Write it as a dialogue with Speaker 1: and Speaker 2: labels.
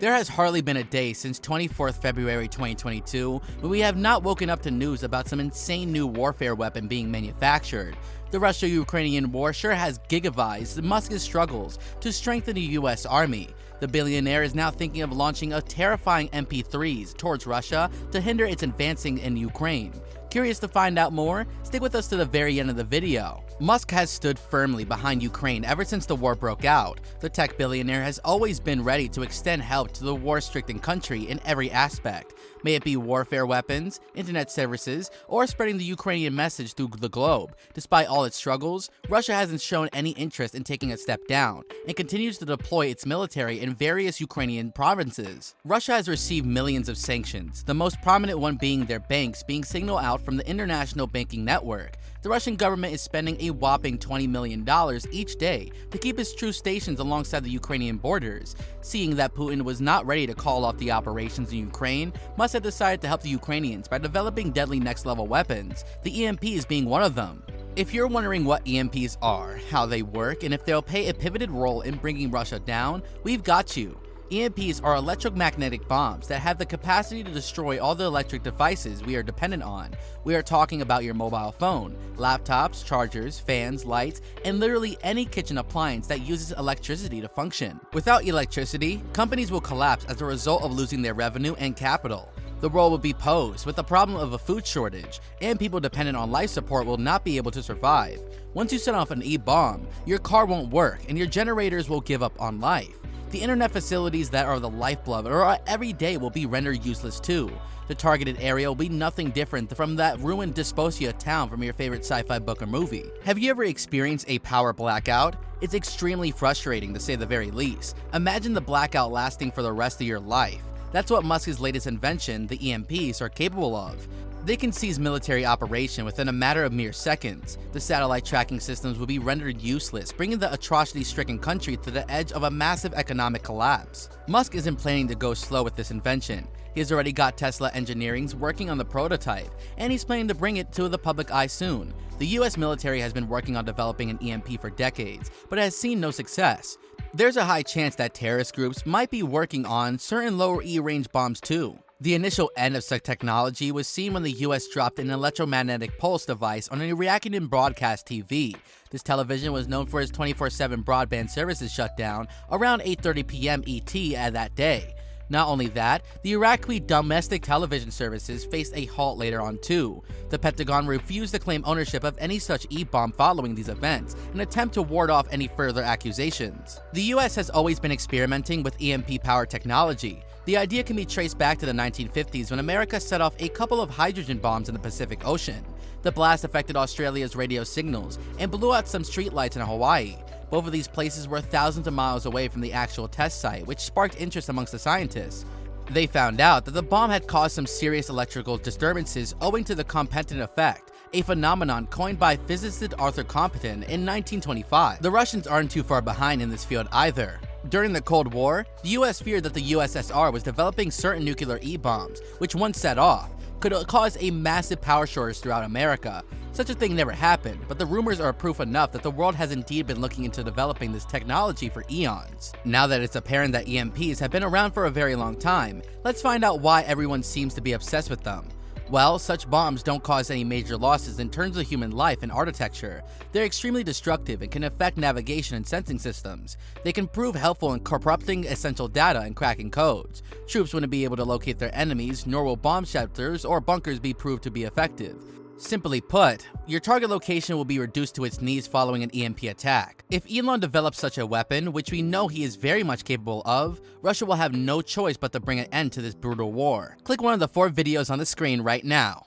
Speaker 1: There has hardly been a day since 24th February 2022 when we have not woken up to news about some insane new warfare weapon being manufactured. The Russia-Ukrainian war sure has gigavised Musk's struggles to strengthen the US Army. The billionaire is now thinking of launching a terrifying MP3s towards Russia to hinder its advancing in Ukraine. Curious to find out more? Stick with us to the very end of the video. Musk has stood firmly behind Ukraine ever since the war broke out. The tech billionaire has always been ready to extend help to the war-stricken country in every aspect, may it be warfare weapons, internet services, or spreading the Ukrainian message through the globe. Despite all its struggles, Russia hasn't shown any interest in taking a step down, and continues to deploy its military in various Ukrainian provinces. Russia has received millions of sanctions, the most prominent one being their banks being signaled out from the international banking network. The Russian government is spending a whopping $20 million each day to keep its troops stationed alongside the Ukrainian borders. Seeing that Putin was not ready to call off the operations in Ukraine, Musk had decided to help the Ukrainians by developing deadly next-level weapons, the EMPs being one of them. If you're wondering what EMPs are, how they work, and if they'll play a pivoted role in bringing Russia down, we've got you. EMPs are electromagnetic bombs that have the capacity to destroy all the electric devices we are dependent on. We are talking about your mobile phone, laptops, chargers, fans, lights, and literally any kitchen appliance that uses electricity to function. Without electricity, companies will collapse as a result of losing their revenue and capital. The world will be posed with the problem of a food shortage, and people dependent on life support will not be able to survive. Once you set off an E-bomb, your car won't work and your generators will give up on life. The internet facilities that are the lifeblood of our every day will be rendered useless too. The targeted area will be nothing different from that ruined Desposia town from your favorite sci-fi book or movie. Have you ever experienced a power blackout? It's extremely frustrating to say the very least. Imagine the blackout lasting for the rest of your life. That's what Musk's latest invention, the EMPs, are capable of. They can seize military operation within a matter of mere seconds. The satellite tracking systems will be rendered useless, bringing the atrocity-stricken country to the edge of a massive economic collapse. Musk isn't planning to go slow with this invention. He has already got Tesla Engineering's working on the prototype, and he's planning to bring it to the public eye soon. The US military has been working on developing an EMP for decades, but has seen no success. There's a high chance that terrorist groups might be working on certain lower E-range bombs too. The initial end of such technology was seen when the US dropped an electromagnetic pulse device on an Iraqi broadcast TV. This television was known for its 24/7 broadband services shutdown around 8:30 p.m. ET at that day. Not only that, the Iraqi domestic television services faced a halt later on too. The Pentagon refused to claim ownership of any such E-bomb following these events, an attempt to ward off any further accusations. The US has always been experimenting with EMP-powered technology. The idea can be traced back to the 1950s when America set off a couple of hydrogen bombs in the Pacific Ocean. The blast affected Australia's radio signals and blew out some streetlights in Hawaii. Both of these places were thousands of miles away from the actual test site, which sparked interest amongst the scientists. They found out that the bomb had caused some serious electrical disturbances owing to the Compton effect, a phenomenon coined by physicist Arthur Compton in 1925. The Russians aren't too far behind in this field either. During the Cold War, the US feared that the USSR was developing certain nuclear E-bombs, which once set off, could cause a massive power shortage throughout America. Such a thing never happened, but the rumors are proof enough that the world has indeed been looking into developing this technology for eons. Now that it's apparent that EMPs have been around for a very long time, let's find out why everyone seems to be obsessed with them. Well, such bombs don't cause any major losses in terms of human life and architecture. They're extremely destructive and can affect navigation and sensing systems. They can prove helpful in corrupting essential data and cracking codes. Troops wouldn't be able to locate their enemies, nor will bomb shelters or bunkers be proved to be effective. Simply put, your target location will be reduced to its knees following an EMP attack. If Elon develops such a weapon, which we know he is very much capable of, Russia will have no choice but to bring an end to this brutal war. Click one of the 4 videos on the screen right now.